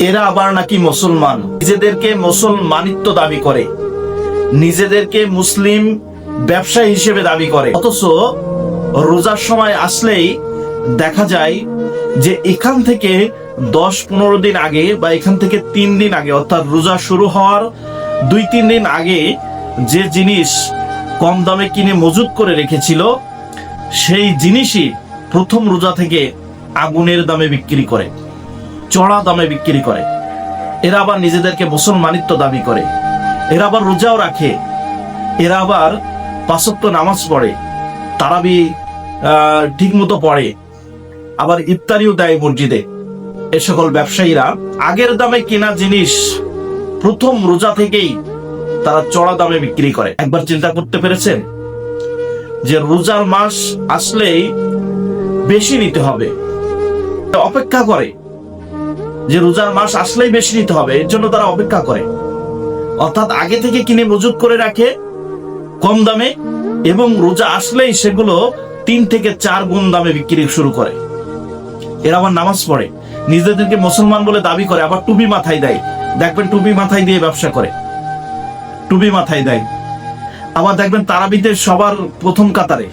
এরা আবার নাকি মুসলমান, নিজেদেরকে মুসলমানিত্ব দাবি করে, নিজেদেরকে মুসলিম ব্যবসায়ী হিসেবে দাবি করে, অথচ রোজার সময় আসলেই দেখা যায় যে এখান থেকে 10-15 দিন আগে বা এখান থেকে 3 দিন আগে, অর্থাৎ রোজা শুরু হওয়ার 2-3 দিন আগে যে জিনিস কম দামে কিনে মজুত করে রেখেছিল সেই জিনিসই প্রথম রোজা থেকে আগুনের দামে বিক্রি করে, চড়া দামে বিক্রি করে। এরা আবার নিজেদেরকে মুসলমানিত্ব দাবি করে, এরা আবার রোজাও রাখে, এরা আবার 5 ওয়াক্ত নামাজ পড়ে, তারাবি ঠিক মতো পড়ে, আবার ইফতারিও দেয় মসজিদে। এ সকল ব্যবসায়ীরা আগের দামে কেনা জিনিস প্রথম রোজা থেকেই তারা চড়া দামে বিক্রি করে। একবার চিন্তা করতে পেরেছেন যে রোজার মাস আসলেই বেশি নিতে হবে, অপেক্ষা করে যে রোজার মাস আসলেই বেশি নিতে হবে, এর জন্য তারা অপেক্ষা করে, অর্থাৎ আগে থেকে কিনে মজুত করে রাখে কম দামে এবং রোজা আসলেই সেগুলো 3 থেকে 4 গুণ দামে বিক্রি শুরু করে। এরা আবার নামাজ পড়ে, নিজেদেরকে মুসলমান বলে দাবি করে, আবার টুপি মাথায় দেয়, দেখবেন টুপি মাথায় দিয়ে ব্যবসা করে, টুপি মাথায় দেয়। আবার দেখবেন তারাবিতে সবার প্রথম কাতারে,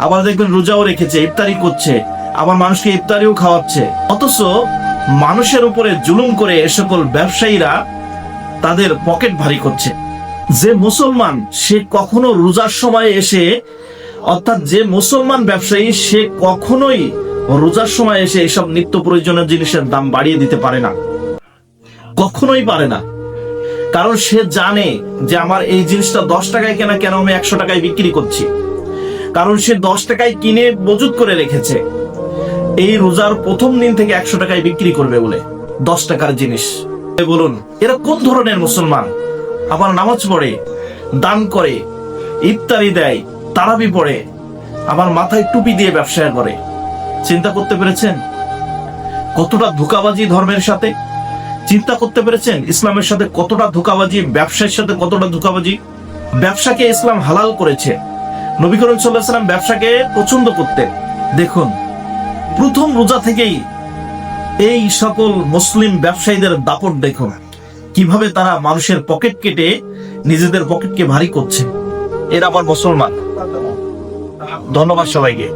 আবার দেখবেন রোজাও রেখেছে, ইফতারি করছে, আবার মানুষকে ইফতারিও খাওয়াচ্ছে। অথচ মানুষের উপরে জুলুম করে এ সকল ব্যবসায়ীরা তাদের পকেট ভারী করছে। যে মুসলমান সে কখনো রোজার সময় এসে, অর্থাৎ যে মুসলমান ব্যবসায়ী সে কখনোই রোজার সময় এসে এসব নিত্য প্রয়োজনীয় জিনিসের দাম বাড়িয়ে দিতে পারে না, কখনোই পারে না। কারণ সে জানে যে আমার এই জিনিসটা 10 টাকায় কেনা, কেন আমি 100 টাকায় বিক্রি করছি। কারণ সে 10 টাকায় কিনে মজুত করে রেখেছে এই রোজার প্রথম দিন থেকে 100 টাকায় বিক্রি করবে বলে, 10 টাকার জিনিস। বলুন এরা কোন ধরনের মুসলমান? আবার নামাজ পড়ে, দান করে, ইফতারি দেয়, তারাবি পড়ে, আবার মাথায় টুপি দিয়ে ব্যবসা করে। চিন্তা করতে পেরেছেন কতটা ধোঁকাবাজি ধর্মের সাথে? চিন্তা করতে পেরেছেন ইসলামের সাথে কতটা ধোঁকাবাজি, ব্যবসার সাথে কতটা ধোঁকাবাজি? ব্যবসাকে ইসলাম হালাল করেছে, নবী করিম সাল্লাল্লাহু আলাইহি ওয়াসাল্লাম ব্যবসাকে পছন্দ করতেন। দেখুন প্রথম রোজা থেকেই এই সকল মুসলিম ব্যবসায়ীদের দাপট দেখুন, কিভাবে তারা মানুষের পকেট কেটে নিজেদের পকেটকে ভারী করছে। এরা আবার মুসলমান। ধন্যবাদ সবাইকে।